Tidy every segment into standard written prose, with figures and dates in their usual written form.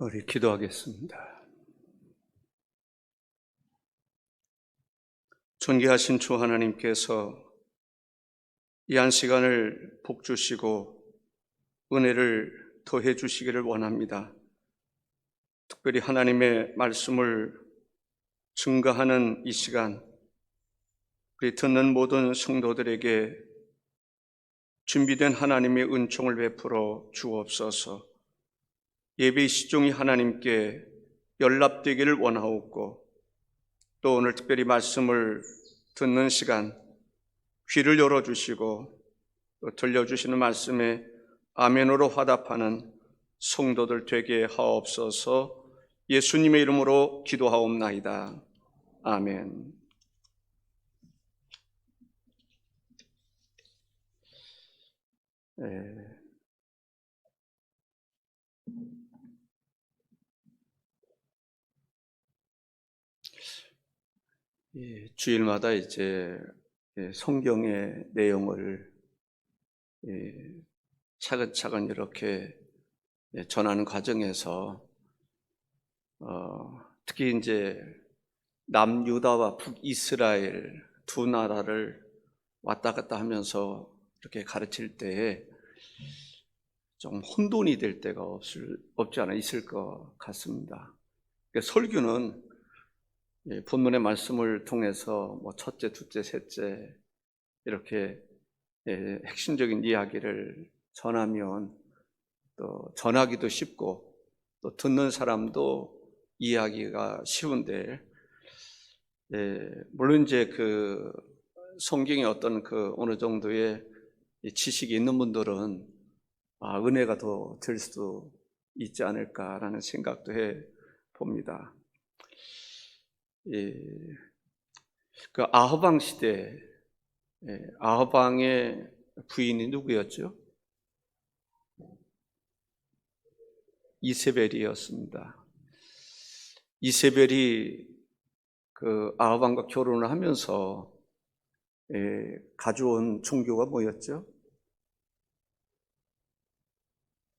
우리 기도하겠습니다. 존귀하신 주 하나님께서 이 한 시간을 복 주시고 은혜를 더해 주시기를 원합니다. 특별히 하나님의 말씀을 증거하는 이 시간, 우리 듣는 모든 성도들에게 준비된 하나님의 은총을 베풀어 주옵소서. 예배 시종이 하나님께 연락되기를 원하옵고, 또 오늘 특별히 말씀을 듣는 시간 귀를 열어주시고 또 들려주시는 말씀에 아멘으로 화답하는 성도들 되게 하옵소서. 예수님의 이름으로 기도하옵나이다. 아멘. 주일마다 이제 성경의 내용을 차근차근 이렇게 전하는 과정에서 특히 이제 남유다와 북이스라엘 두 나라를 왔다 갔다 하면서 이렇게 가르칠 때에 좀 혼돈이 될 때가 없지 않아 있을 것 같습니다. 그러니까 설교는 본문의 말씀을 통해서 첫째, 둘째, 셋째 이렇게 핵심적인 이야기를 전하면 또 전하기도 쉽고 또 듣는 사람도 이해하기가 쉬운데, 물론 이제 그 성경의 어떤 그 어느 정도의 지식이 있는 분들은 은혜가 더 될 수도 있지 않을까라는 생각도 해 봅니다. 그 아하방 시대, 아하방의 부인이 누구였죠? 이세벨이었습니다. 이세벨이 그 아하방과 결혼을 하면서 가져온 종교가 뭐였죠?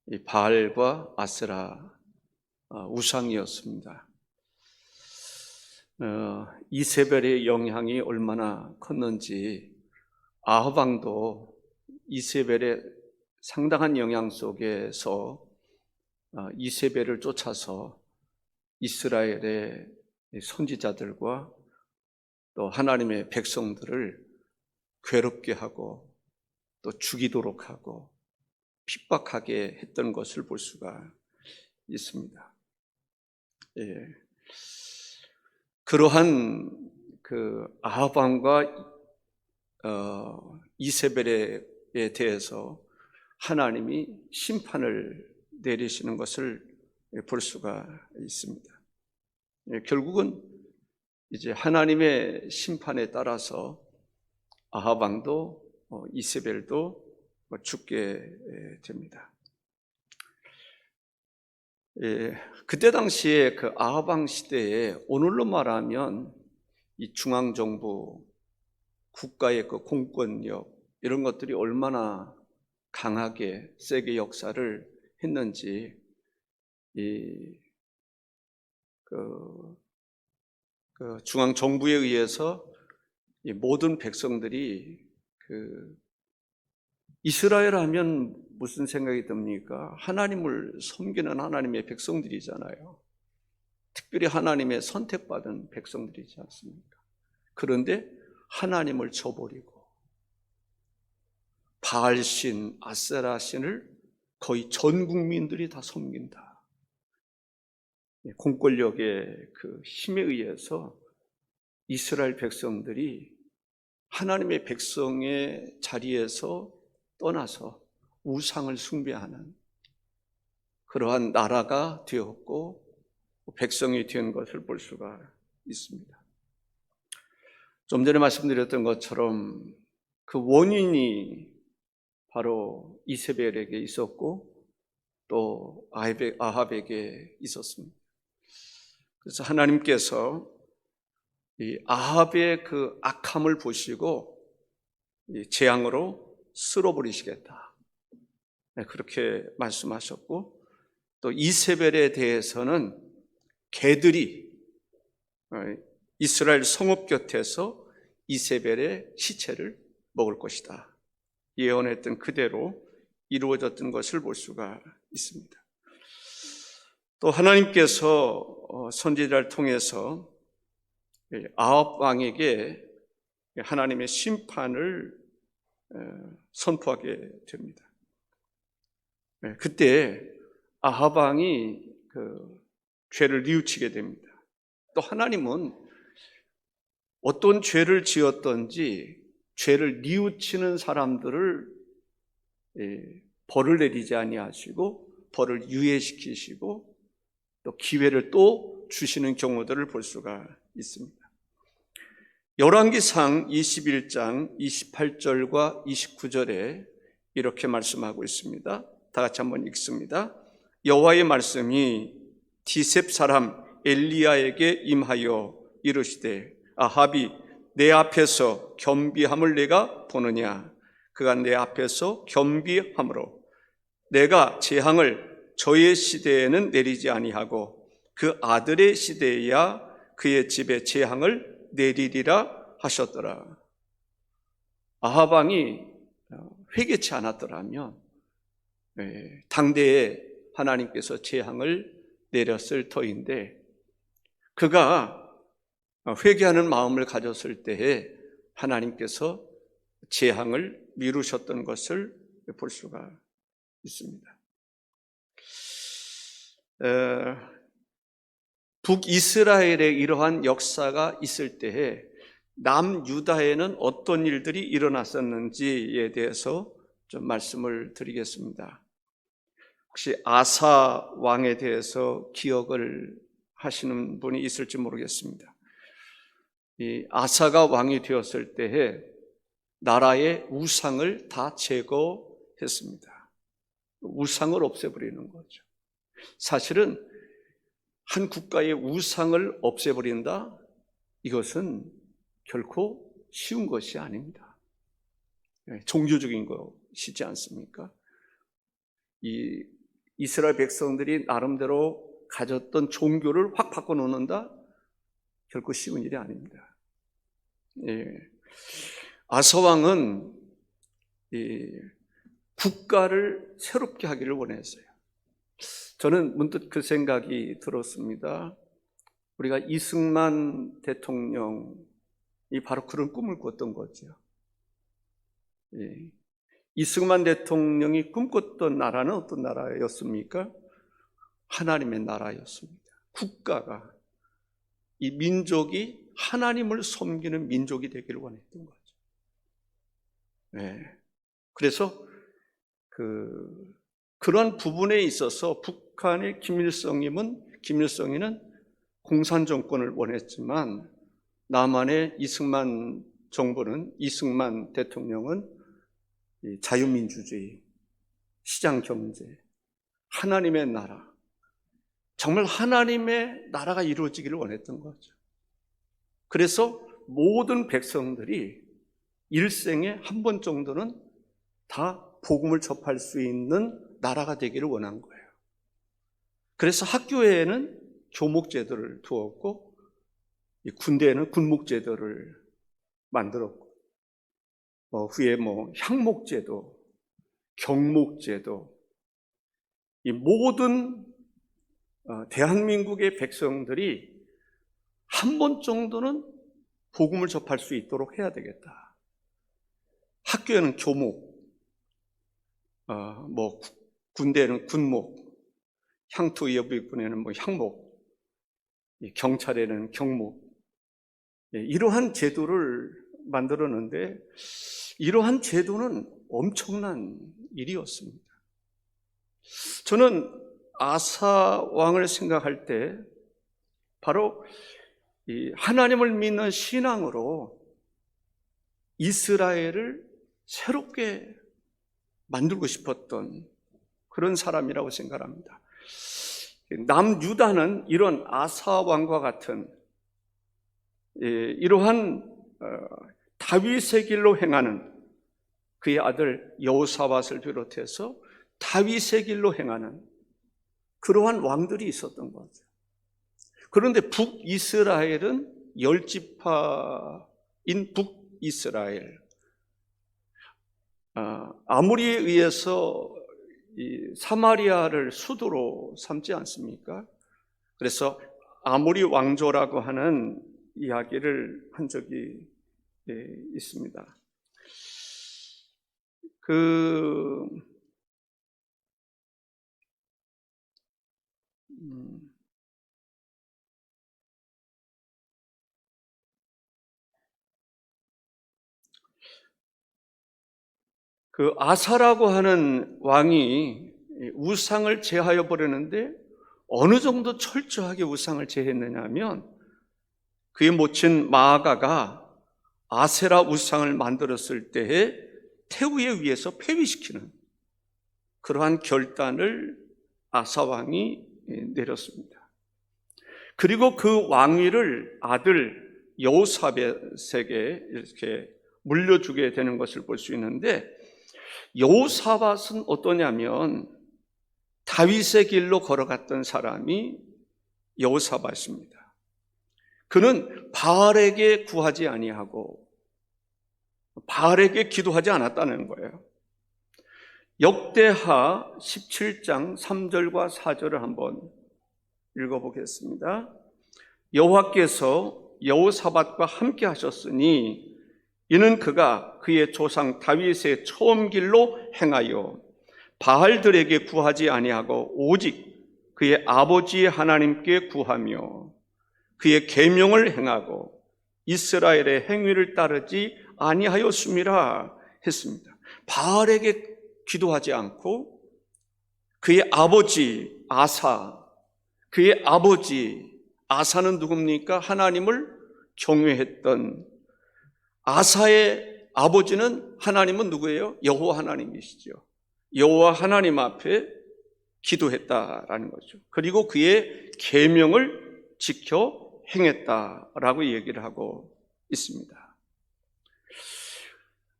이 바알과 아세라 우상이었습니다. 이세벨의 영향이 얼마나 컸는지 아하방도 이세벨의 상당한 영향 속에서 이세벨을 쫓아서 이스라엘의 선지자들과 또 하나님의 백성들을 괴롭게 하고 또 죽이도록 하고 핍박하게 했던 것을 볼 수가 있습니다. 그러한 그 아하방과 이세벨에 대해서 하나님이 심판을 내리시는 것을 볼 수가 있습니다. 결국은 이제 하나님의 심판에 따라서 아하방도 이세벨도 죽게 됩니다. 그때 당시에 그 아하방 시대에 오늘로 말하면 이 중앙정부 국가의 그 공권력 이런 것들이 얼마나 강하게 세게 역사를 했는지 그 중앙정부에 의해서 이 모든 백성들이 이스라엘 하면 무슨 생각이 듭니까? 하나님을 섬기는 하나님의 백성들이잖아요. 특별히 하나님의 선택받은 백성들이지 않습니까? 그런데 하나님을 저버리고 바알신, 아세라신을 거의 전 국민들이 다 섬긴다. 공권력의 그 힘에 의해서 이스라엘 백성들이 하나님의 백성의 자리에서 떠나서 우상을 숭배하는 그러한 나라가 되었고 백성이 된 것을 볼 수가 있습니다. 좀 전에 말씀드렸던 것처럼 그 원인이 바로 이세벨에게 있었고 또 아합에게 있었습니다. 그래서 하나님께서 이 아합의 그 악함을 보시고 재앙으로 쓸어버리시겠다, 그렇게 말씀하셨고 또 이세벨에 대해서는 개들이 이스라엘 성읍 곁에서 이세벨의 시체를 먹을 것이다. 예언했던 그대로 이루어졌던 것을 볼 수가 있습니다. 또 하나님께서 선지자를 통해서 아합 왕에게 하나님의 심판을 선포하게 됩니다. 그때 아합 왕이 그 죄를 뉘우치게 됩니다. 또 하나님은 어떤 죄를 지었던지 죄를 뉘우치는 사람들을 벌을 내리지 아니하시고 벌을 유예시키시고 또 기회를 또 주시는 경우들을 볼 수가 있습니다. 열왕기상 21장 28절과 29절에 이렇게 말씀하고 있습니다. 다 같이 한번 읽습니다. 여호와의 말씀이 디셉 사람 엘리야에게 임하여 이르시되 아합이 내 앞에서 겸비함을 내가 보느냐. 그가 내 앞에서 겸비함으로 내가 재앙을 저의 시대에는 내리지 아니하고 그 아들의 시대에야 그의 집에 재앙을 내리리라 하셨더라. 아합 왕이 회개치 않았더라면 당대에 하나님께서 재앙을 내렸을 터인데 그가 회개하는 마음을 가졌을 때에 하나님께서 재앙을 미루셨던 것을 볼 수가 있습니다. 북이스라엘에 이러한 역사가 있을 때에 남유다에는 어떤 일들이 일어났었는지에 대해서 좀 말씀을 드리겠습니다. 혹시 아사 왕에 대해서 기억을 하시는 분이 있을지 모르겠습니다. 이 아사가 왕이 되었을 때에 나라의 우상을 다 제거했습니다. 우상을 없애버리는 거죠. 사실은 한 국가의 우상을 없애버린다? 이것은 결코 쉬운 것이 아닙니다. 종교적인 것이지 않습니까? 이 이스라엘 백성들이 나름대로 가졌던 종교를 확 바꿔놓는다? 결코 쉬운 일이 아닙니다. 아사왕은 국가를 새롭게 하기를 원했어요. 저는 문득 그 생각이 들었습니다. 우리가 이승만 대통령이 바로 그런 꿈을 꿨던 거죠. 이승만 대통령이 꿈꿨던 나라는 어떤 나라였습니까? 하나님의 나라였습니다. 국가가 이 민족이 하나님을 섬기는 민족이 되기를 원했던 거죠. 그래서 그런 부분에 있어서 북한의 김일성이는 공산 정권을 원했지만 남한의 이승만 대통령은 자유민주주의, 시장경제, 하나님의 나라, 정말 하나님의 나라가 이루어지기를 원했던 거죠. 그래서 모든 백성들이 일생에 한 번 정도는 다 복음을 접할 수 있는 나라가 되기를 원한 거예요. 그래서 학교에는 교목제도를 두었고 군대에는 군목제도를 만들었고 후에 향목제도, 경목제도, 이 모든 대한민국의 백성들이 한 번 정도는 복음을 접할 수 있도록 해야 되겠다. 학교에는 교목, 군대에는 군목, 향토위협군에는 향목, 경찰에는 경목, 이러한 제도를 만들었는데 이러한 제도는 엄청난 일이었습니다. 저는 아사 왕을 생각할 때 바로 이 하나님을 믿는 신앙으로 이스라엘을 새롭게 만들고 싶었던 그런 사람이라고 생각합니다. 남유다는 이런 아사 왕과 같은 이러한 다윗의 길로 행하는 그의 아들 여호사밧을 비롯해서 다윗의 길로 행하는 그러한 왕들이 있었던 거죠. 그런데 북이스라엘은 10지파인 북이스라엘, 아무리에 의해서 이 사마리아를 수도로 삼지 않습니까? 그래서 아무리 왕조라고 하는 이야기를 한 적이 있습니다. 그 아사라고 하는 왕이 우상을 제하여 버렸는데 어느 정도 철저하게 우상을 제했느냐 하면 그의 모친 마아가가 아세라 우상을 만들었을 때에 태우에 의해서 폐위시키는 그러한 결단을 아사 왕이 내렸습니다. 그리고 그 왕위를 아들 여호사밧에게 이렇게 물려주게 되는 것을 볼 수 있는데, 여호사밧은 어떠냐면 다윗의 길로 걸어갔던 사람이 여호사밧입니다. 그는 바알에게 구하지 아니하고 바알에게 기도하지 않았다는 거예요. 역대하 17장 3절과 4절을 한번 읽어보겠습니다. 여호와께서 여호사밧과 함께 하셨으니 이는 그가 그의 조상 다윗의 처음 길로 행하여 바알들에게 구하지 아니하고 오직 그의 아버지의 하나님께 구하며 그의 계명을 행하고 이스라엘의 행위를 따르지 아니하였음이라 했습니다. 바알에게 기도하지 않고 그의 아버지 아사, 그의 아버지 아사는 누굽니까? 하나님을 경외했던 아사의 아버지는 하나님은 누구예요? 여호와 하나님이시죠. 여호와 하나님 앞에 기도했다라는 거죠. 그리고 그의 계명을 지켜 행했다라고 얘기를 하고 있습니다.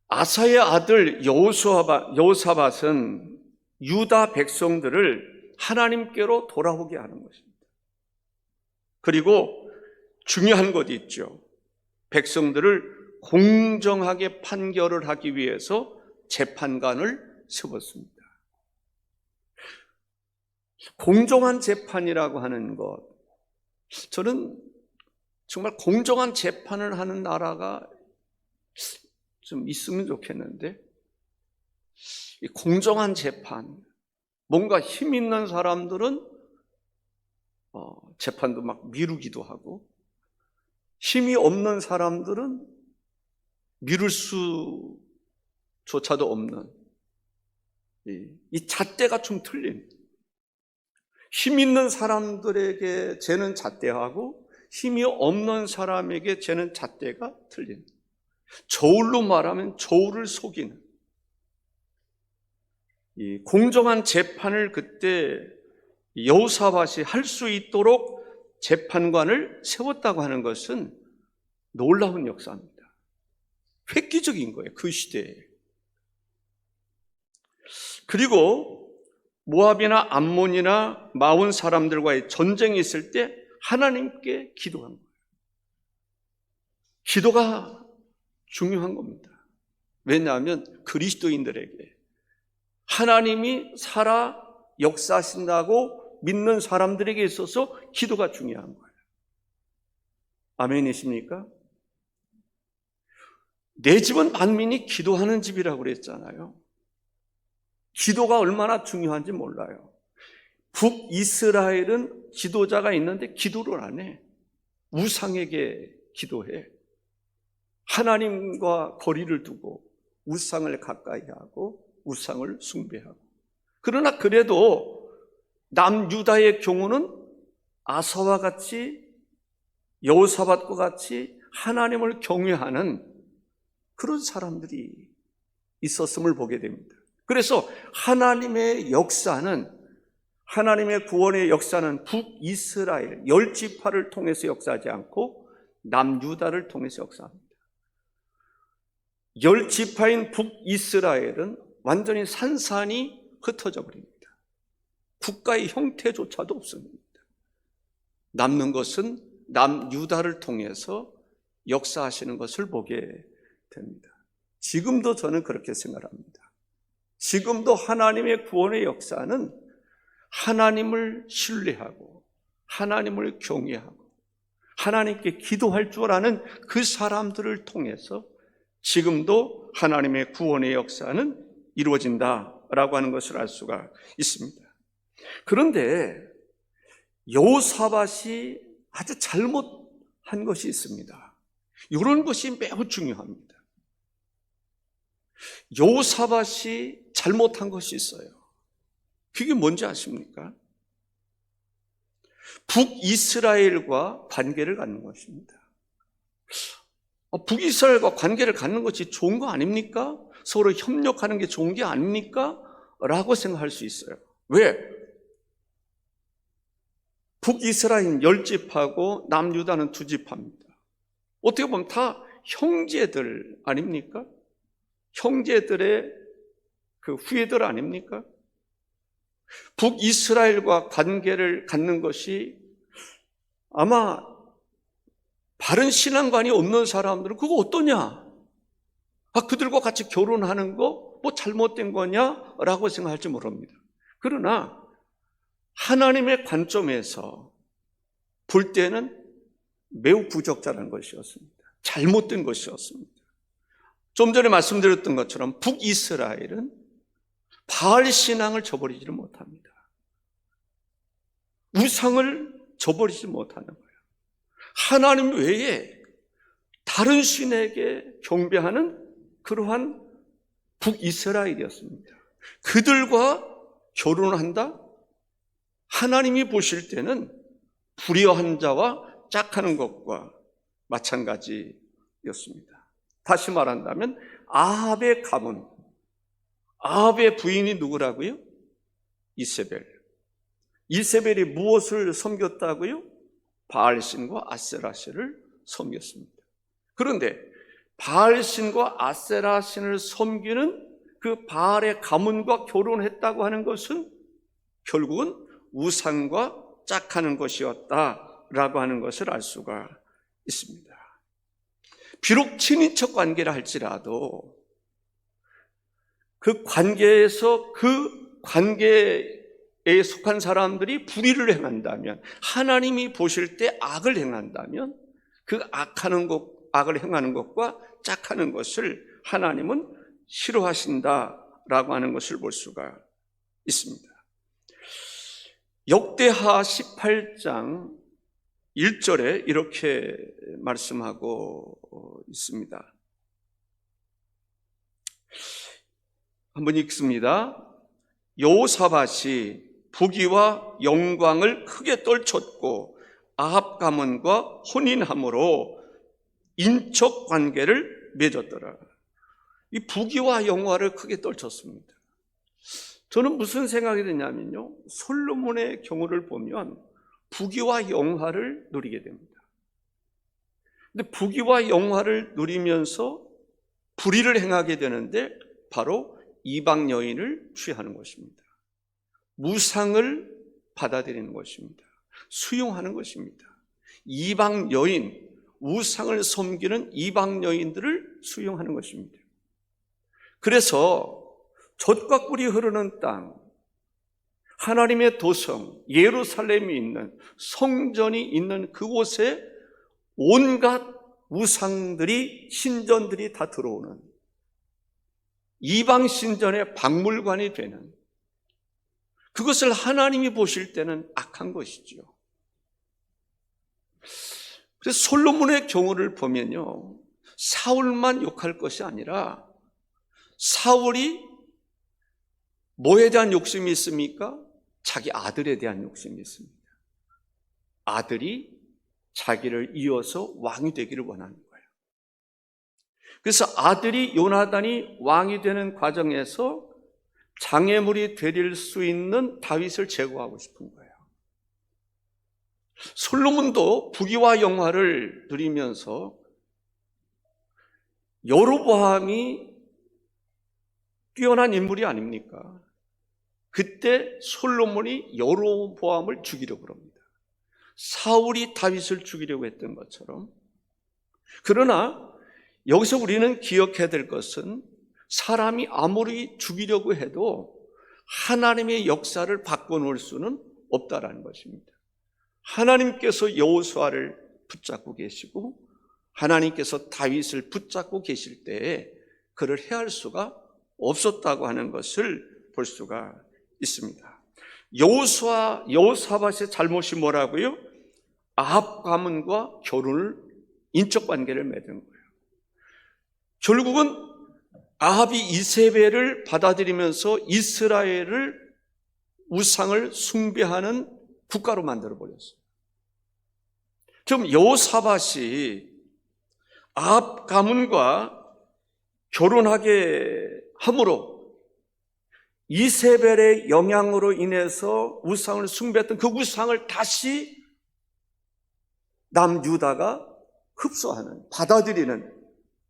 아사의 아들 여호사밧은 유다 백성들을 하나님께로 돌아오게 하는 것입니다. 그리고 중요한 것이 있죠. 백성들을 공정하게 판결을 하기 위해서 재판관을 세웠습니다. 공정한 재판이라고 하는 것, 저는 정말 공정한 재판을 하는 나라가 좀 있으면 좋겠는데, 이 공정한 재판, 뭔가 힘 있는 사람들은 재판도 막 미루기도 하고, 힘이 없는 사람들은 미룰 수조차도 없는 이 잣대가 좀 틀린, 힘 있는 사람들에게 죄는 잣대하고 힘이 없는 사람에게 죄는 잣대가 틀린, 저울로 말하면 저울을 속이는 이 공정한 재판을 그때 여호사밧이 할 수 있도록 재판관을 세웠다고 하는 것은 놀라운 역사입니다. 획기적인 거예요, 그 시대에. 그리고 모압이나 암몬이나 마온 사람들과의 전쟁이 있을 때 하나님께 기도한 거예요. 기도가 중요한 겁니다. 왜냐하면 그리스도인들에게 하나님이 살아 역사하신다고 믿는 사람들에게 있어서 기도가 중요한 거예요. 아멘이십니까? 내 집은 만민이 기도하는 집이라고 그랬잖아요. 기도가 얼마나 중요한지 몰라요. 북이스라엘은 지도자가 있는데 기도를 안 해. 우상에게 기도해. 하나님과 거리를 두고 우상을 가까이 하고 우상을 숭배하고. 그러나 그래도 남유다의 경우는 아사와 같이 여호사밧과 같이 하나님을 경외하는 그런 사람들이 있었음을 보게 됩니다. 그래서 하나님의 역사는, 하나님의 구원의 역사는 북이스라엘 10지파를 통해서 역사하지 않고 남유다를 통해서 역사합니다. 10지파인 북이스라엘은 완전히 산산이 흩어져 버립니다. 국가의 형태조차도 없습니다. 남는 것은 남유다를 통해서 역사하시는 것을 보게 됩니다. 지금도 저는 그렇게 생각합니다. 지금도 하나님의 구원의 역사는 하나님을 신뢰하고 하나님을 경외하고 하나님께 기도할 줄 아는 그 사람들을 통해서 지금도 하나님의 구원의 역사는 이루어진다라고 하는 것을 알 수가 있습니다. 그런데 여호사밧이 아주 잘못한 것이 있습니다. 이런 것이 매우 중요합니다. 여호사밧이 잘못한 것이 있어요. 그게 뭔지 아십니까? 북이스라엘과 관계를 갖는 것입니다. 북이스라엘과 관계를 갖는 것이 좋은 거 아닙니까? 서로 협력하는 게 좋은 게 아닙니까? 라고 생각할 수 있어요. 왜? 북이스라엘 10집하고 남유다는 2집합니다. 어떻게 보면 다 형제들 아닙니까? 형제들의 그 후예들 아닙니까? 북이스라엘과 관계를 갖는 것이 아마 바른 신앙관이 없는 사람들은 그거 어떠냐? 그들과 같이 결혼하는 거 뭐 잘못된 거냐? 라고 생각할지 모릅니다. 그러나 하나님의 관점에서 볼 때는 매우 부적절한 것이었습니다. 잘못된 것이었습니다. 좀 전에 말씀드렸던 것처럼 북이스라엘은 바알 신앙을 저버리지를 못합니다. 우상을 저버리지 못하는 거예요. 하나님 외에 다른 신에게 경배하는 그러한 북이스라엘이었습니다. 그들과 결혼한다? 하나님이 보실 때는 불의한 자와 짝하는 것과 마찬가지였습니다. 다시 말한다면 아합의 가문, 아합의 부인이 누구라고요? 이세벨. 이세벨이 무엇을 섬겼다고요? 바알신과 아세라신을 섬겼습니다. 그런데 바알신과 아세라신을 섬기는 그 바알의 가문과 결혼했다고 하는 것은 결국은 우상과 짝하는 것이었다라고 하는 것을 알 수가 있습니다. 비록 친인척 관계를 할지라도 그 관계에서 그 관계에 속한 사람들이 불의를 행한다면, 하나님이 보실 때 악을 행한다면 그 악을 행하는 것과 짝하는 것을 하나님은 싫어하신다라고 하는 것을 볼 수가 있습니다. 역대하 18장 1절에 이렇게 말씀하고 있습니다. 한번 읽습니다. 여호사밧이 부귀와 영광을 크게 떨쳤고 아합 가문과 혼인함으로 인척 관계를 맺었더라. 이 부귀와 영화를 크게 떨쳤습니다. 저는 무슨 생각이 드냐면요, 솔로몬의 경우를 보면 부귀와 영화를 누리게 됩니다. 근데 부귀와 영화를 누리면서 불의를 행하게 되는데 바로 이방 여인을 취하는 것입니다. 무상을 받아들이는 것입니다. 수용하는 것입니다. 이방 여인, 우상을 섬기는 이방 여인들을 수용하는 것입니다. 그래서 젖과 꿀이 흐르는 땅, 하나님의 도성 예루살렘이 있는 성전이 있는 그곳에 온갖 우상들이, 신전들이 다 들어오는 이방 신전의 박물관이 되는, 그것을 하나님이 보실 때는 악한 것이죠. 그래서 솔로몬의 경우를 보면요, 사울만 욕할 것이 아니라 사울이 뭐에 대한 욕심이 있습니까? 자기 아들에 대한 욕심이 있습니다. 아들이 자기를 이어서 왕이 되기를 원하는 거예요. 그래서 아들이 요나단이 왕이 되는 과정에서 장애물이 되릴 수 있는 다윗을 제거하고 싶은 거예요. 솔로몬도 부귀와 영화를 누리면서 여로보암이 뛰어난 인물이 아닙니까? 그때 솔로몬이 여로보암을 죽이려고 합니다. 사울이 다윗을 죽이려고 했던 것처럼. 그러나 여기서 우리는 기억해야 될 것은 사람이 아무리 죽이려고 해도 하나님의 역사를 바꿔놓을 수는 없다라는 것입니다. 하나님께서 여호수아를 붙잡고 계시고 하나님께서 다윗을 붙잡고 계실 때에 그를 해할 수가 없었다고 하는 것을 볼 수가 있습니다. 여호사밧의 잘못이 뭐라고요? 아합 가문과 결혼을, 인적 관계를 맺은 거예요. 결국은 아합이 이세벨을 받아들이면서 이스라엘을 우상을 숭배하는 국가로 만들어 버렸어요. 그럼 여호사밧이 아합 가문과 결혼하게 함으로 이세벨의 영향으로 인해서 우상을 숭배했던 그 우상을 다시 남유다가 흡수하는, 받아들이는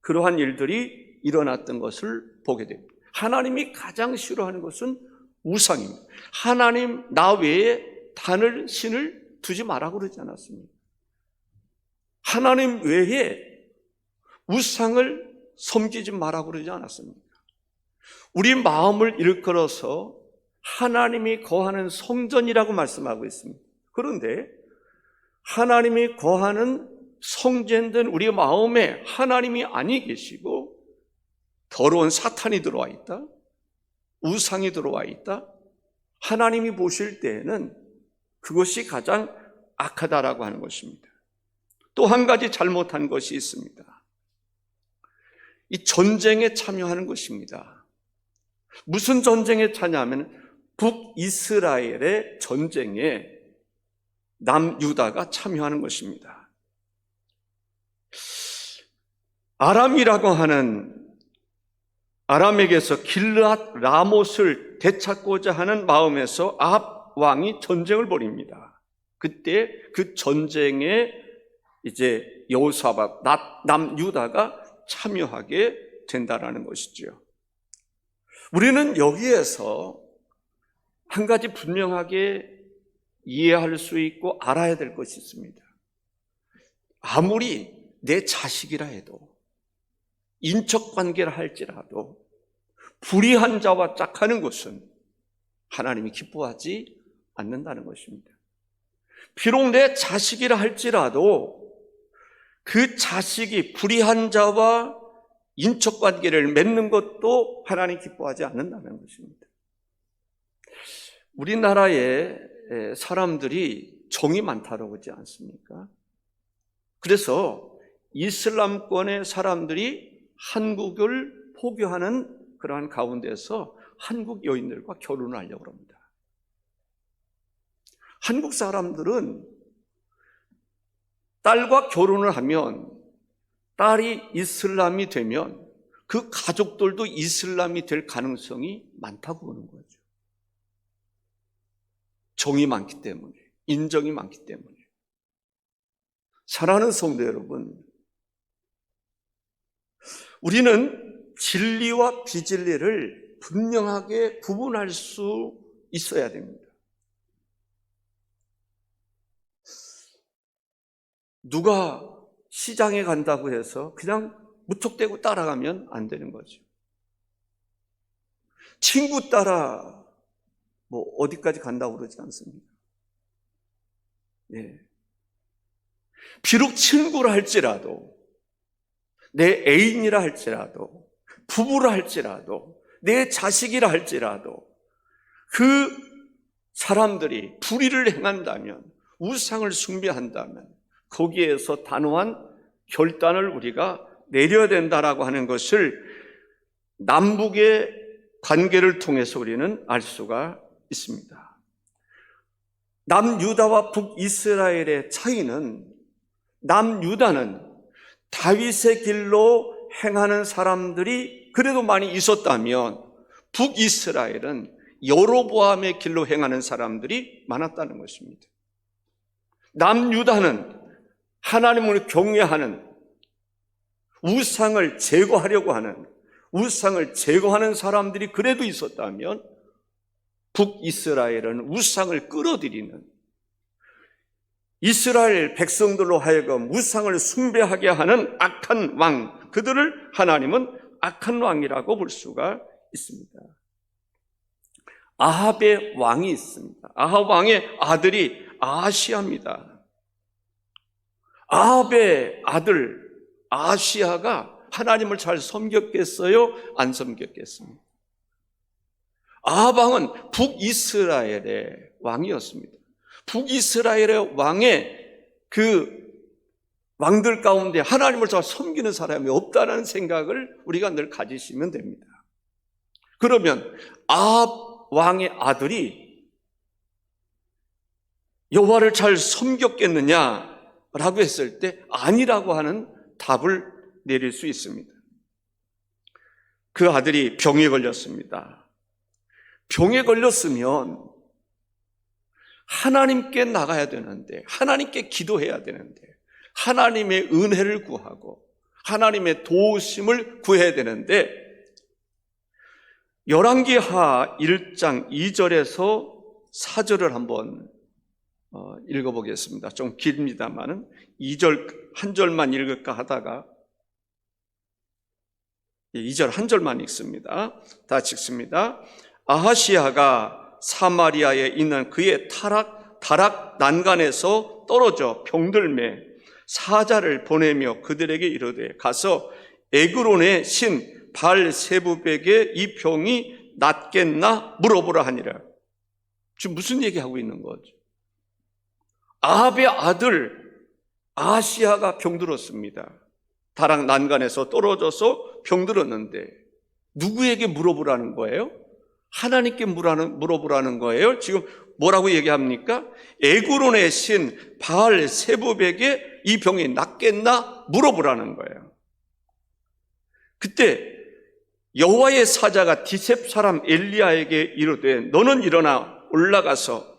그러한 일들이 일어났던 것을 보게 됩니다. 하나님이 가장 싫어하는 것은 우상입니다. 하나님 나 외에 다른 신을 두지 말라고 그러지 않았습니까? 하나님 외에 우상을 섬기지 말라고 그러지 않았습니까? 우리 마음을 일컬어서 하나님이 거하는 성전이라고 말씀하고 있습니다. 그런데 하나님이 거하는 성전된 우리 마음에 하나님이 아니 계시고 더러운 사탄이 들어와 있다, 우상이 들어와 있다, 하나님이 보실 때에는 그것이 가장 악하다라고 하는 것입니다. 또 한 가지 잘못한 것이 있습니다. 이 전쟁에 참여하는 것입니다. 무슨 전쟁에 참여하면 북이스라엘의 전쟁에 남유다가 참여하는 것입니다. 아람이라고 하는, 아람에게서 길르앗 라못을 되찾고자 하는 마음에서 아합 왕이 전쟁을 벌입니다. 그때 그 전쟁에 이제 여호사밧, 남유다가 참여하게 된다라는 것이죠. 우리는 여기에서 한 가지 분명하게 이해할 수 있고 알아야 될 것이 있습니다. 아무리 내 자식이라 해도, 인척 관계라 할지라도 불의한 자와 짝하는 것은 하나님이 기뻐하지 않는다는 것입니다. 비록 내 자식이라 할지라도 그 자식이 불의한 자와 인척 관계를 맺는 것도 하나님 기뻐하지 않는다는 것입니다. 우리나라에 사람들이 정이 많다고 그러지 않습니까? 그래서 이슬람권의 사람들이 한국을 포교하는 그러한 가운데서 한국 여인들과 결혼을 하려고 합니다. 한국 사람들은 딸과 결혼을 하면 딸이 이슬람이 되면 그 가족들도 이슬람이 될 가능성이 많다고 보는 거죠. 정이 많기 때문에, 인정이 많기 때문에. 사랑하는 성도 여러분, 우리는 진리와 비진리를 분명하게 구분할 수 있어야 됩니다. 누가 시장에 간다고 해서 그냥 무턱대고 따라가면 안 되는 거죠. 친구 따라 뭐 어디까지 간다고 그러지 않습니다. 예. 비록 친구라 할지라도, 내 애인이라 할지라도, 부부라 할지라도, 내 자식이라 할지라도 그 사람들이 불의를 행한다면, 우상을 숭배한다면 거기에서 단호한 결단을 우리가 내려야 된다라고 하는 것을 남북의 관계를 통해서 우리는 알 수가 있습니다. 남유다와 북이스라엘의 차이는, 남유다는 다윗의 길로 행하는 사람들이 그래도 많이 있었다면 북이스라엘은 여로보암의 길로 행하는 사람들이 많았다는 것입니다. 남유다는 하나님을 경외하는, 우상을 제거하려고 하는, 우상을 제거하는 사람들이 그래도 있었다면 북이스라엘은 우상을 끌어들이는, 이스라엘 백성들로 하여금 우상을 숭배하게 하는 악한 왕, 그들을 하나님은 악한 왕이라고 볼 수가 있습니다. 아합의 왕이 있습니다. 아합 왕의 아들이 아하시아입니다. 아합의 아들 아하시아가 하나님을 잘 섬겼겠어요? 안 섬겼겠습니까? 아합 왕은 북이스라엘의 왕이었습니다. 북이스라엘의 왕의 그 왕들 가운데 하나님을 잘 섬기는 사람이 없다는 생각을 우리가 늘 가지시면 됩니다. 그러면 아합 왕의 아들이 여호와를 잘 섬겼겠느냐라고 했을 때 아니라고 하는 답을 내릴 수 있습니다. 그 아들이 병에 걸렸습니다. 병에 걸렸으면 하나님께 나가야 되는데, 하나님께 기도해야 되는데, 하나님의 은혜를 구하고 하나님의 도우심을 구해야 되는데, 열왕기하 1장 2절에서 4절을 한번 읽어보겠습니다. 좀 깁니다만은 2절 한 절만 읽을까 하다가 2절 한 절만 읽습니다. 다 읽습니다. 아하시아가 사마리아에 있는 그의 다락 난간에서 떨어져 병들매 사자를 보내며 그들에게 이르되 가서 에그론의 신 바알세부백의 이 병이 낫겠나 물어보라 하니라. 지금 무슨 얘기하고 있는 거죠? 아합의 아들 아하시아가 병들었습니다. 다락 난간에서 떨어져서 병들었는데 누구에게 물어보라는 거예요? 하나님께 물어보라는 거예요. 지금 뭐라고 얘기합니까? 에그론의 신 바알세부백의 이 병이 낫겠나 물어보라는 거예요. 그때 여호와의 사자가 디셉 사람 엘리야에게 이르되 너는 일어나 올라가서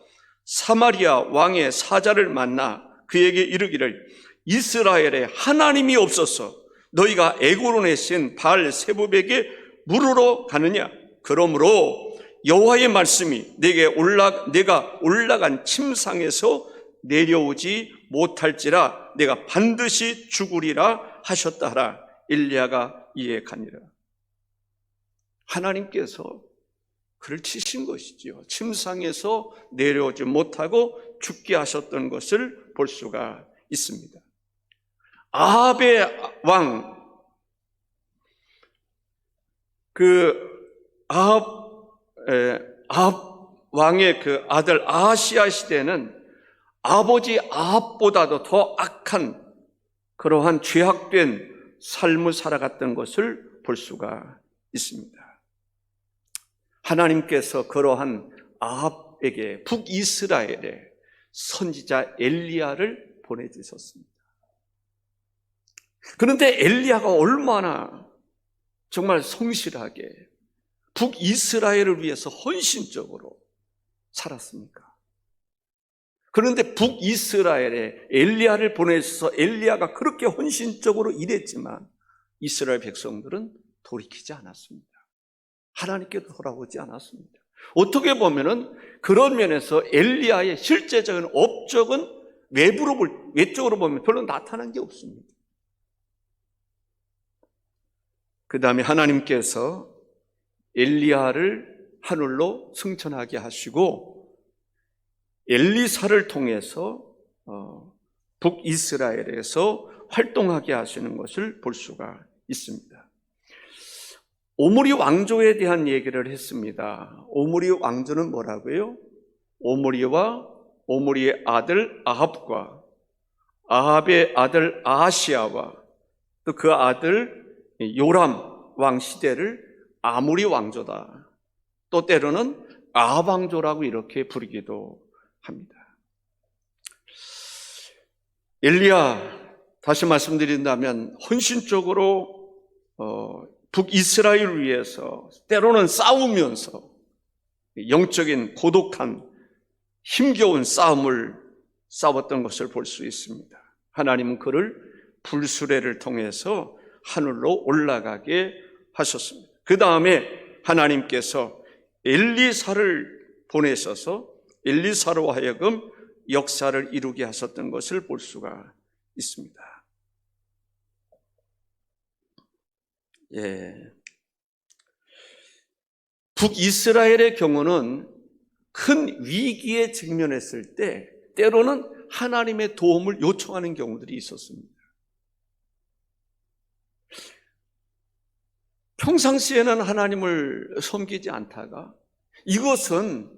사마리아 왕의 사자를 만나 그에게 이르기를 이스라엘에 하나님이 없어서 너희가 에그론의 신 바알세부백에 물으러 가느냐? 그러므로 여호와의 말씀이 내가 올라간 침상에서 내려오지 못할지라 내가 반드시 죽으리라 하셨다 하라. 엘리야가 이에 가니라. 하나님께서 그를 치신 것이지요. 침상에서 내려오지 못하고 죽게 하셨던 것을 볼 수가 있습니다. 아합의 왕, 아합 왕의 그 아들 아하시아 시대는 아버지 아합보다도 더 악한 그러한 죄악된 삶을 살아갔던 것을 볼 수가 있습니다. 하나님께서 그러한 아합에게 북이스라엘에 선지자 엘리야를 보내주셨습니다. 그런데 엘리야가 얼마나 정말 성실하게 북이스라엘을 위해서 헌신적으로 살았습니까? 그런데 북이스라엘에 엘리야를 보내서 엘리야가 그렇게 헌신적으로 일했지만 이스라엘 백성들은 돌이키지 않았습니다. 하나님께 돌아오지 않았습니다. 어떻게 보면은 그런 면에서 엘리야의 실제적인 업적은 외적으로 보면 별로 나타난 게 없습니다. 그 다음에 하나님께서 엘리야를 하늘로 승천하게 하시고 엘리사를 통해서 북이스라엘에서 활동하게 하시는 것을 볼 수가 있습니다. 오므리 왕조에 대한 얘기를 했습니다. 오므리 왕조는 뭐라고요? 오므리와 오므리의 아들 아합과 아합의 아들 아하시아와 또 그 아들 요람 왕 시대를 아므리 왕조다. 또 때로는 아합 왕조라고 이렇게 부르기도 합니다. 엘리야, 다시 말씀드린다면 헌신적으로 북이스라엘을 위해서 때로는 싸우면서 영적인 고독한 힘겨운 싸움을 싸웠던 것을 볼 수 있습니다. 하나님은 그를 불수레를 통해서 하늘로 올라가게 하셨습니다. 그 다음에 하나님께서 엘리사를 보내셔서 엘리사로 하여금 역사를 이루게 하셨던 것을 볼 수가 있습니다. 북이스라엘의 경우는 큰 위기에 직면했을 때 때로는 하나님의 도움을 요청하는 경우들이 있었습니다. 평상시에는 하나님을 섬기지 않다가 이것은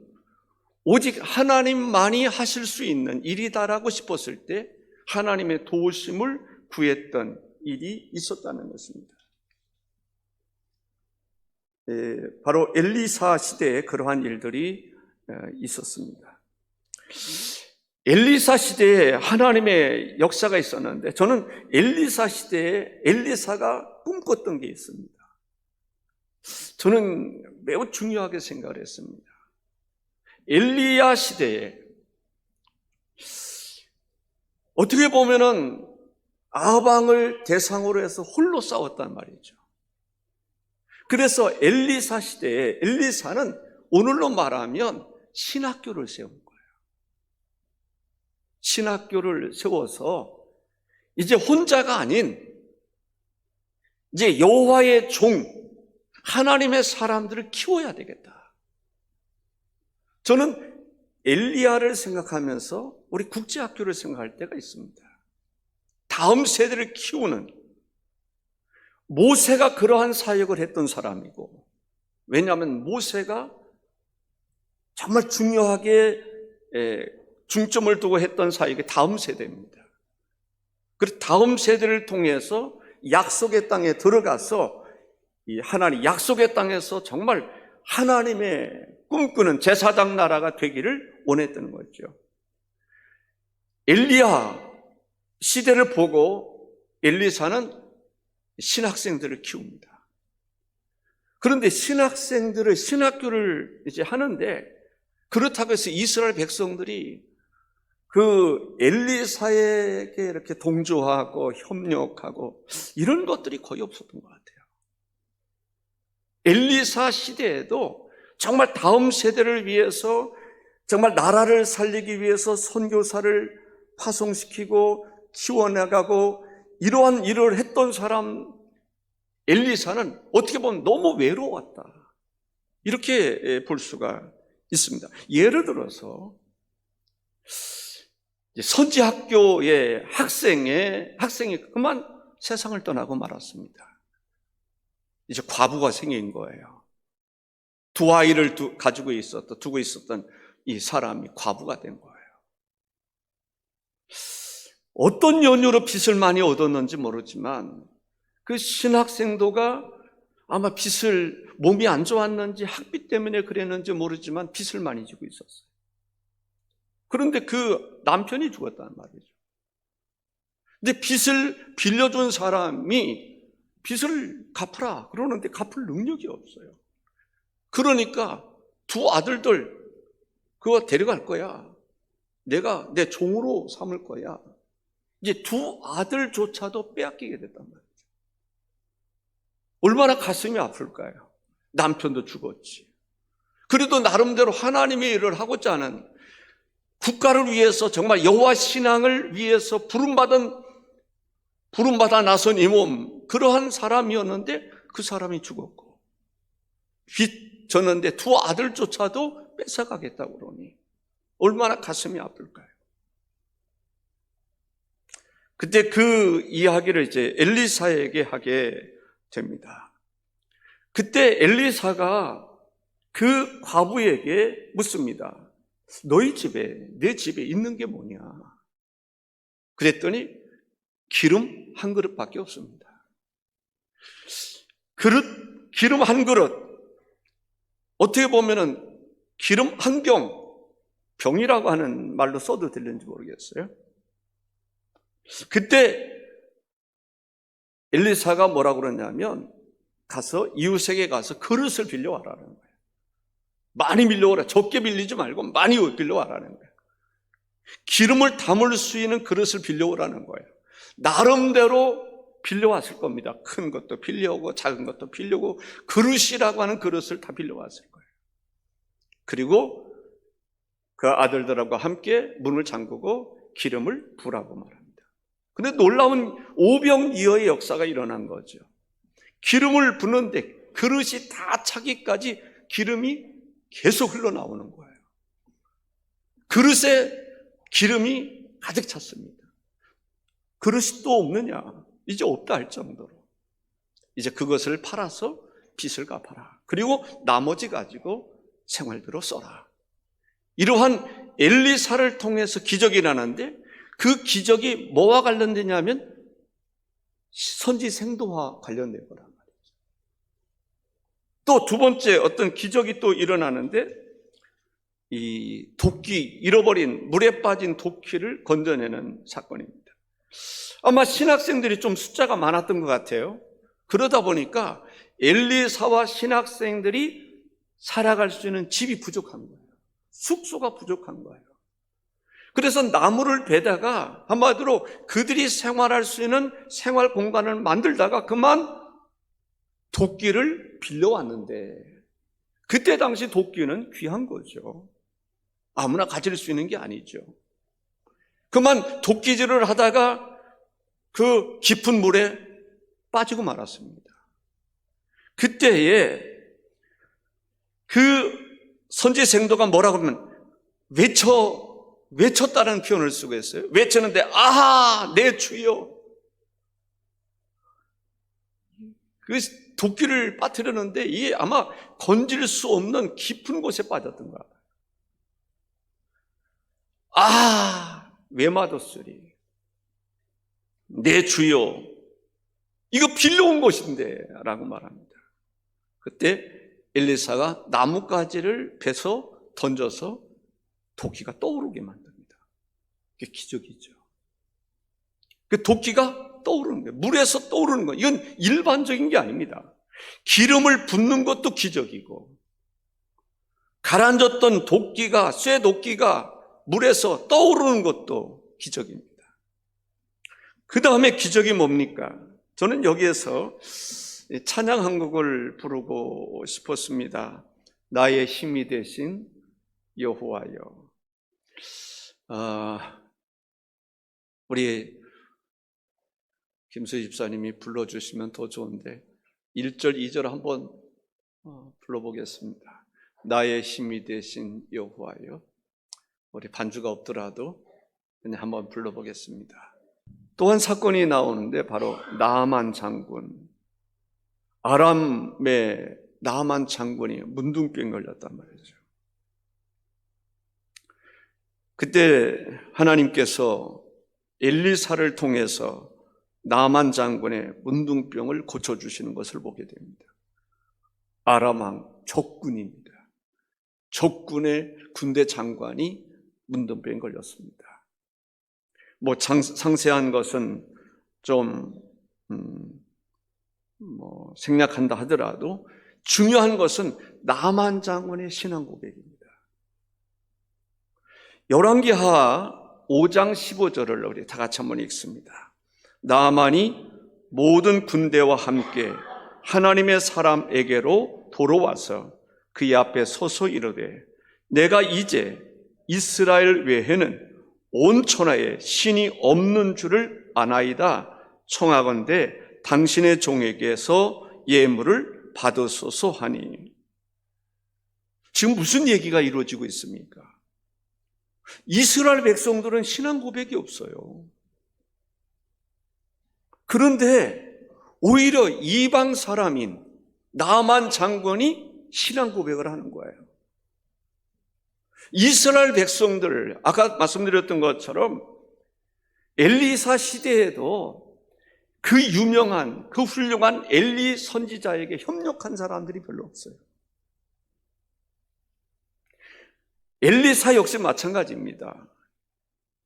오직 하나님만이 하실 수 있는 일이다라고 싶었을 때 하나님의 도우심을 구했던 일이 있었다는 것입니다. 바로 엘리사 시대에 그러한 일들이 있었습니다. 엘리사 시대에 하나님의 역사가 있었는데 저는 엘리사 시대에 엘리사가 꿈꿨던 게 있습니다. 저는 매우 중요하게 생각을 했습니다. 엘리야 시대에 어떻게 보면은 아방을 대상으로 해서 홀로 싸웠단 말이죠. 그래서 엘리사 시대에 엘리사는 오늘로 말하면 신학교를 세운 거예요. 신학교를 세워서 이제 혼자가 아닌 이제 여호와의 종, 하나님의 사람들을 키워야 되겠다. 저는 엘리야를 생각하면서 우리 국제학교를 생각할 때가 있습니다. 다음 세대를 키우는, 모세가 그러한 사역을 했던 사람이고, 왜냐하면 모세가 정말 중요하게 중점을 두고 했던 사역이 다음 세대입니다. 그래서 다음 세대를 통해서 약속의 땅에 들어가서 이 하나님 약속의 땅에서 정말 하나님의 꿈꾸는 제사장 나라가 되기를 원했던 거죠. 엘리야 시대를 보고 엘리사는 신학생들을 키웁니다. 그런데 신학생들을 신학교를 이제 하는데 그렇다고 해서 이스라엘 백성들이 그 엘리사에게 이렇게 동조하고 협력하고 이런 것들이 거의 없었던 것 같아요. 엘리사 시대에도 정말 다음 세대를 위해서 정말 나라를 살리기 위해서 선교사를 파송시키고 키워나가고 이러한 일을 했던 사람 엘리사는 어떻게 보면 너무 외로웠다. 이렇게 볼 수가 있습니다. 예를 들어서 선지학교의 학생이 그만 세상을 떠나고 말았습니다. 이제 과부가 생긴 거예요. 두 아이를 두고 있었던 이 사람이 과부가 된 거예요. 어떤 연유로 빚을 많이 얻었는지 모르지만 그 신학생도가 아마 몸이 안 좋았는지 학비 때문에 그랬는지 모르지만 빚을 많이 지고 있었어요. 그런데 그 남편이 죽었단 말이죠. 근데 빚을 빌려준 사람이 빚을 갚으라 그러는데 갚을 능력이 없어요. 그러니까 두 아들들 그거 데려갈 거야. 내가 내 종으로 삼을 거야. 이제 두 아들조차도 빼앗기게 됐단 말이죠. 얼마나 가슴이 아플까요? 남편도 죽었지. 그래도 나름대로 하나님의 일을 하고자 하는 국가를 위해서 정말 여호와 신앙을 위해서 부름받아 나선 이 몸 그러한 사람이었는데 그 사람이 죽었고 빚 졌는데 두 아들조차도 뺏어가겠다고 그러니 얼마나 가슴이 아플까요? 그때 그 이야기를 이제 엘리사에게 하게 됩니다. 그때 엘리사가 그 과부에게 묻습니다. 너희 집에, 내 집에 있는 게 뭐냐? 그랬더니 기름 한 그릇밖에 없습니다. 기름 한 그릇. 어떻게 보면은 기름 한 병이라고 하는 말로 써도 들리는지 모르겠어요. 그때 엘리사가 뭐라고 그러냐면 이웃에게 가서 그릇을 빌려와라는 거예요. 많이 빌려오라. 적게 빌리지 말고 많이 빌려와라는 거예요. 기름을 담을 수 있는 그릇을 빌려오라는 거예요. 나름대로 빌려왔을 겁니다. 큰 것도 빌려오고 작은 것도 빌려오고 그릇이라고 하는 그릇을 다 빌려왔을 거예요. 그리고 그 아들들하고 함께 문을 잠그고 기름을 부라고 말합니다. 그런데 놀라운 오병이어의 역사가 일어난 거죠. 기름을 붓는데 그릇이 다 차기까지 기름이 계속 흘러나오는 거예요. 그릇에 기름이 가득 찼습니다. 그릇이 또 없느냐? 이제 없다 할 정도로. 이제 그것을 팔아서 빚을 갚아라. 그리고 나머지 가지고 생활비로 써라. 이러한 엘리사를 통해서 기적이 일어나는데 그 기적이 뭐와 관련되냐면 선지 생도와 관련된 거란 말이죠. 또 두 번째 어떤 기적이 또 일어나는데 이 도끼, 잃어버린 물에 빠진 도끼를 건져내는 사건입니다. 아마 신학생들이 좀 숫자가 많았던 것 같아요. 그러다 보니까 엘리사와 신학생들이 살아갈 수 있는 집이 부족한 거예요. 숙소가 부족한 거예요. 그래서 나무를 베다가 한마디로 그들이 생활할 수 있는 생활 공간을 만들다가 그만 도끼를 빌려왔는데 그때 당시 도끼는 귀한 거죠. 아무나 가질 수 있는 게 아니죠. 그만 도끼질을 하다가 그 깊은 물에 빠지고 말았습니다. 그때에 그 선지 생도가 뭐라고 하면 외쳤다는 표현을 쓰고 있어요. 외쳤는데 아하 내 주여. 그 도끼를 빠뜨렸는데 이게 아마 건질 수 없는 깊은 곳에 빠졌던 거야. 아 외마뒀으리 내 주여 이거 빌려온 것인데 라고 말합니다. 그때 엘리사가 나뭇가지를 베서 던져서 도끼가 떠오르게 만듭니다. 그게 기적이죠. 그 도끼가 떠오르는 거예요. 물에서 떠오르는 거예요. 이건 일반적인 게 아닙니다. 기름을 붓는 것도 기적이고 가라앉았던 도끼가 쇠 도끼가 물에서 떠오르는 것도 기적입니다. 그 다음에 기적이 뭡니까? 저는 여기에서 찬양 한 곡을 부르고 싶었습니다. 나의 힘이 되신 여호와여. 우리 김수 집사님이 불러주시면 더 좋은데 1절, 2절 한번 불러보겠습니다. 나의 힘이 되신 여호와여. 우리 반주가 없더라도 그냥 한번 불러보겠습니다. 또 한 사건이 나오는데 바로 나아만 장군. 아람의 나아만 장군이 문둥병 걸렸단 말이죠. 그때 하나님께서 엘리사를 통해서 나아만 장군의 문둥병을 고쳐주시는 것을 보게 됩니다. 아람 왕 적군입니다. 적군의 군대 장관이 문둥병에 걸렸습니다. 상세한 것은 좀 생략한다 하더라도 중요한 것은 나아만 장군의 신앙 고백입니다. 열왕기하 5장 15절을 우리 다 같이 한번 읽습니다. 나아만이 모든 군대와 함께 하나님의 사람에게로 돌아와서 그의 앞에 서서 이르되 내가 이제 이스라엘 외에는 온 천하에 신이 없는 줄을 아나이다. 청하건대 당신의 종에게서 예물을 받으소서 하니. 지금 무슨 얘기가 이루어지고 있습니까? 이스라엘 백성들은 신앙 고백이 없어요. 그런데 오히려 이방 사람인 나아만 장군이 신앙 고백을 하는 거예요. 이스라엘 백성들, 아까 말씀드렸던 것처럼 엘리사 시대에도 그 유명한, 그 훌륭한 엘리 선지자에게 협력한 사람들이 별로 없어요. 엘리사 역시 마찬가지입니다.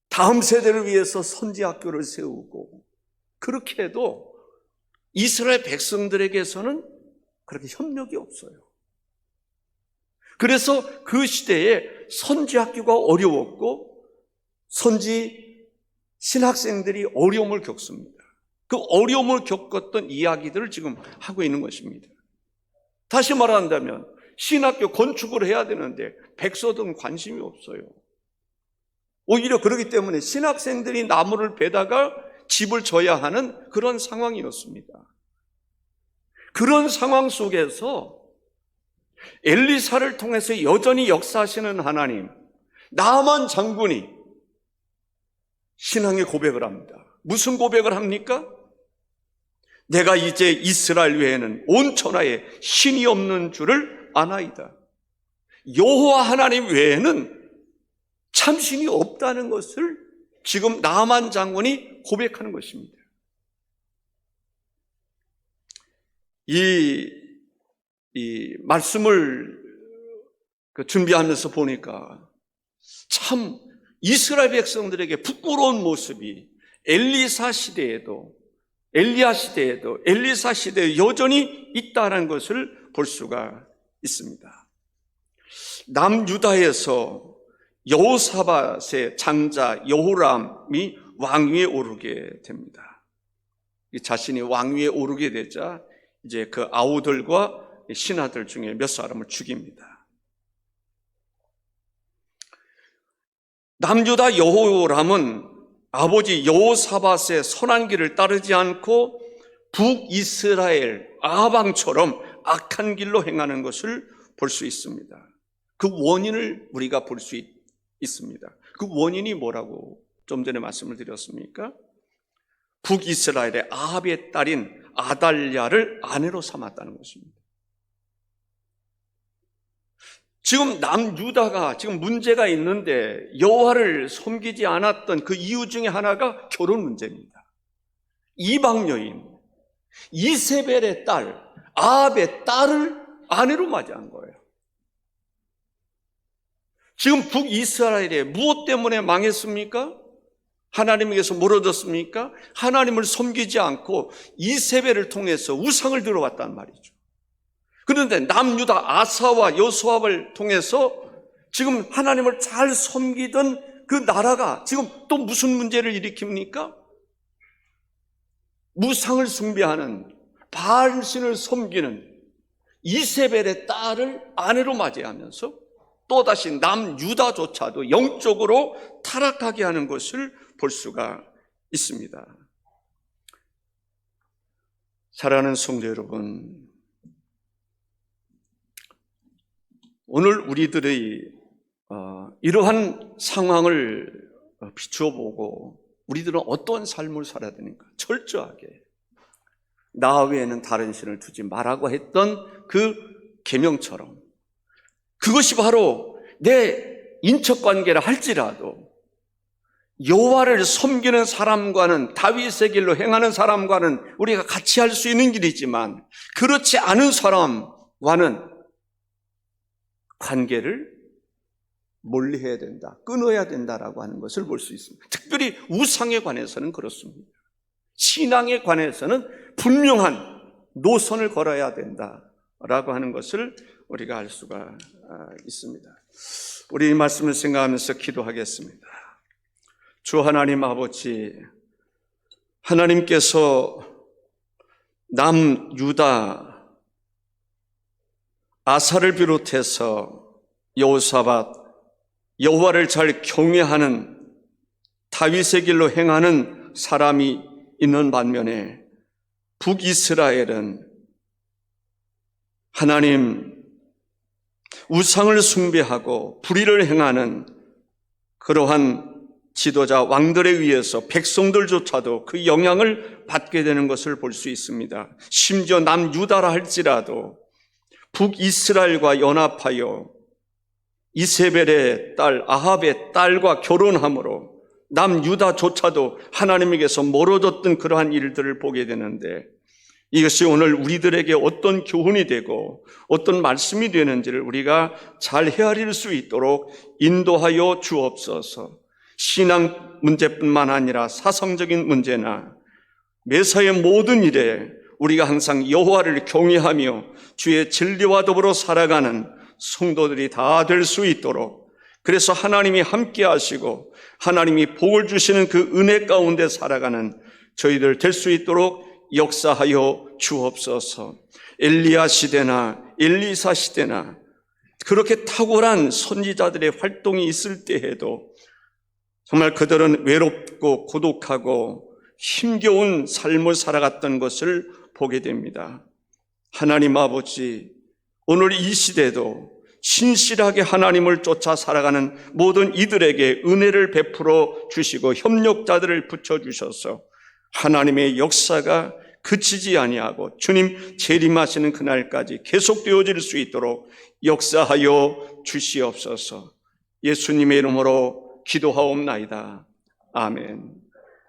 다음 세대를 위해서 선지학교를 세우고 그렇게 해도 이스라엘 백성들에게서는 그렇게 협력이 없어요. 그래서 그 시대에 선지학교가 어려웠고 선지 신학생들이 어려움을 겪습니다. 그 어려움을 겪었던 이야기들을 지금 하고 있는 것입니다. 다시 말한다면 신학교 건축을 해야 되는데 백서들은 관심이 없어요. 오히려 그렇기 때문에 신학생들이 나무를 베다가 집을 져야 하는 그런 상황이었습니다. 그런 상황 속에서 엘리사를 통해서 여전히 역사하시는 하나님, 나만 장군이 신앙의 고백을 합니다. 무슨 고백을 합니까? 내가 이제 이스라엘 외에는 온 천하에 신이 없는 줄을 아나이다. 여호와 하나님 외에는 참 신이 없다는 것을 지금 나만 장군이 고백하는 것입니다. 이 말씀을 준비하면서 보니까 참 이스라엘 백성들에게 부끄러운 모습이 엘리야 시대에도 엘리사 시대에 여전히 있다는 것을 볼 수가 있습니다. 남유다에서 여호사밧의 장자 여호람이 왕위에 오르게 됩니다. 자신이 왕위에 오르게 되자 이제 그 아우들과 신하들 중에 몇 사람을 죽입니다. 남유다 여호람은 아버지 여호사밧의 선한 길을 따르지 않고 북이스라엘 아방처럼 악한 길로 행하는 것을 볼 수 있습니다. 그 원인을 우리가 볼 수 있습니다. 그 원인이 뭐라고 좀 전에 말씀을 드렸습니까? 북이스라엘의 아합의 딸인 아달랴를 아내로 삼았다는 것입니다. 지금 남유다가 지금 문제가 있는데 여호와를 섬기지 않았던 그 이유 중에 하나가 결혼 문제입니다. 이방 여인 이세벨의 딸 아합의 딸을 아내로 맞이한 거예요. 지금 북이스라엘에 무엇 때문에 망했습니까? 하나님에게서 멀어졌습니까? 하나님을 섬기지 않고 이세벨을 통해서 우상을 들어왔단 말이죠. 그런데 남유다 아사와 여수압을 통해서 지금 하나님을 잘 섬기던 그 나라가 지금 또 무슨 문제를 일으킵니까? 무상을 숭배하는 바알신을 섬기는 이세벨의 딸을 아내로 맞이하면서 또다시 남유다조차도 영적으로 타락하게 하는 것을 볼 수가 있습니다. 사랑하는 성도 여러분, 오늘 우리들의 이러한 상황을 비추어 보고 우리들은 어떤 삶을 살아야 되는가? 철저하게 나 외에는 다른 신을 두지 말라고 했던 그 계명처럼 그것이 바로 내 인척관계라 할지라도 여호와를 섬기는 사람과는 다윗의 길로 행하는 사람과는 우리가 같이 할 수 있는 길이지만 그렇지 않은 사람과는 관계를 멀리해야 된다, 끊어야 된다라고 하는 것을 볼 수 있습니다. 특별히 우상에 관해서는 그렇습니다. 신앙에 관해서는 분명한 노선을 걸어야 된다라고 하는 것을 우리가 알 수가 있습니다. 우리 이 말씀을 생각하면서 기도하겠습니다. 주 하나님 아버지, 하나님께서 남유다 아사를 비롯해서 여호사밧, 여호와를 잘 경외하는 다윗의 길로 행하는 사람이 있는 반면에 북이스라엘은 하나님 우상을 숭배하고 불의를 행하는 그러한 지도자 왕들에 의해서 백성들조차도 그 영향을 받게 되는 것을 볼 수 있습니다. 심지어 남유다라 할지라도 북이스라엘과 연합하여 이세벨의 딸 아합의 딸과 결혼함으로 남유다조차도 하나님에게서 멀어졌던 그러한 일들을 보게 되는데 이것이 오늘 우리들에게 어떤 교훈이 되고 어떤 말씀이 되는지를 우리가 잘 헤아릴 수 있도록 인도하여 주옵소서. 신앙 문제뿐만 아니라 사상적인 문제나 매사의 모든 일에 우리가 항상 여호와를 경외하며 주의 진리와 더불어 살아가는 성도들이 다 될 수 있도록, 그래서 하나님이 함께 하시고 하나님이 복을 주시는 그 은혜 가운데 살아가는 저희들 될 수 있도록 역사하여 주옵소서. 엘리야 시대나 엘리사 시대나 그렇게 탁월한 선지자들의 활동이 있을 때에도 정말 그들은 외롭고 고독하고 힘겨운 삶을 살아갔던 것을 보게 됩니다. 하나님 아버지, 오늘 이 시대도 신실하게 하나님을 쫓아 살아가는 모든 이들에게 은혜를 베풀어 주시고 협력자들을 붙여주셔서 하나님의 역사가 그치지 아니하고 주님 재림하시는 그날까지 계속되어질 수 있도록 역사하여 주시옵소서. 예수님의 이름으로 기도하옵나이다. 아멘.